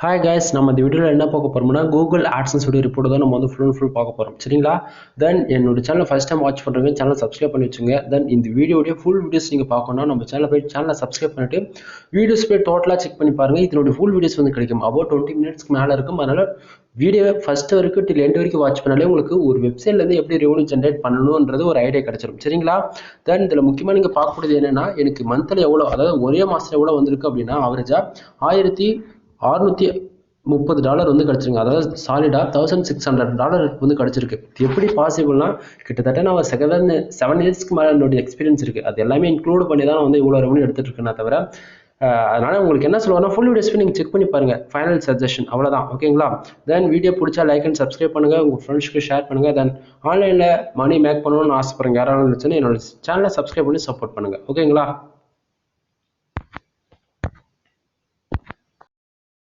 Hi guys, நம்ம இந்த வீடியோல என்ன பார்க்க போறோம்னா Google AdSense உடைய ரிப்போர்ட் தான் நம்ம வந்து ஃபுல் பார்க்க போறோம். சரிங்களா? Then என்னோட சேனலை ஃபர்ஸ்ட் டைம் வாட்ச் பண்றவங்க சேனலை சப்ஸ்கிரைப் பண்ணி வச்சுங்க. Then இந்த வீடியோடைய ஃபுல் வீடியோஸ் நீங்க பார்க்கணும்னா நம்ம சேனலை சப்ஸ்கிரைப் பண்ணிட்டு வீடியோஸ் போய் டோட்டலா செக் பண்ணி பாருங்க. இதோட ஃபுல் வீடியோஸ் வந்து கிடைக்கும். about 20 மினிட்ஸ்க்கு மேல இருக்கும். அதனால வீடியோவை ஃபர்ஸ்ட் வரைக்கும் till end வரைக்கும் வாட்ச் பண்ணாலே உங்களுக்கு ஒரு வெப்சைட்ல இருந்து எப்படி ரெவென்யூ ஜெனரேட் பண்ணணும்ன்றது ஒரு ஐடியா கிடைச்சிரும். சரிங்களா? Then இதுல முக்கியமா நீங்க பார்க்கக்கூடியது என்னன்னா எனக்கு மந்த்லி எவ்வளவு அதாவது ஒரே மாசத்துல எவ்வளவு வந்திருக்கு அப்படின்னா அவரேஜா $1630 வந்து கிடைச்சிருங்க. அதாவது சாலிடா $1600 வந்து கிடைச்சிருக்கு. எப்படி பாசிபிள்னா கிட்டத்தட்ட நான் 7 இயர்ஸ்க்கு மேல என்னோட எக்ஸ்பீரியன்ஸ் இருக்கு. அது எல்லாமே இன்க்ளூட் பண்ணி தான் வந்து இவ்வளவு ரெவென்யூ எடுத்துட்டு இருக்கேன் தவிர அதனால உங்களுக்கு என்ன சொல்லுவாங்கன்னா ஃபுல் வீடியோஸ் நீங்க செக் பண்ணி பாருங்க. ஃபைனல் சஜஷன் அவ்வளவுதான். ஓகேங்களா? தென் வீடியோ பிடிச்சா லைக் அண்ட் சப்ஸ்கிரைப் பண்ணுங்க, உங்க ஃப்ரெண்ட்ஸ்க்கு ஷேர் பண்ணுங்க. தென் ஆன்லைன்ல மணி மேக் பண்ணணும்னு ஆசைப்படுறீங்க யாராவது இருந்துச்சுன்னா என்னோட சேனலை சப்ஸ்கிரைப் பண்ணி சப்போர்ட் பண்ணுங்க. ஓகேங்களா?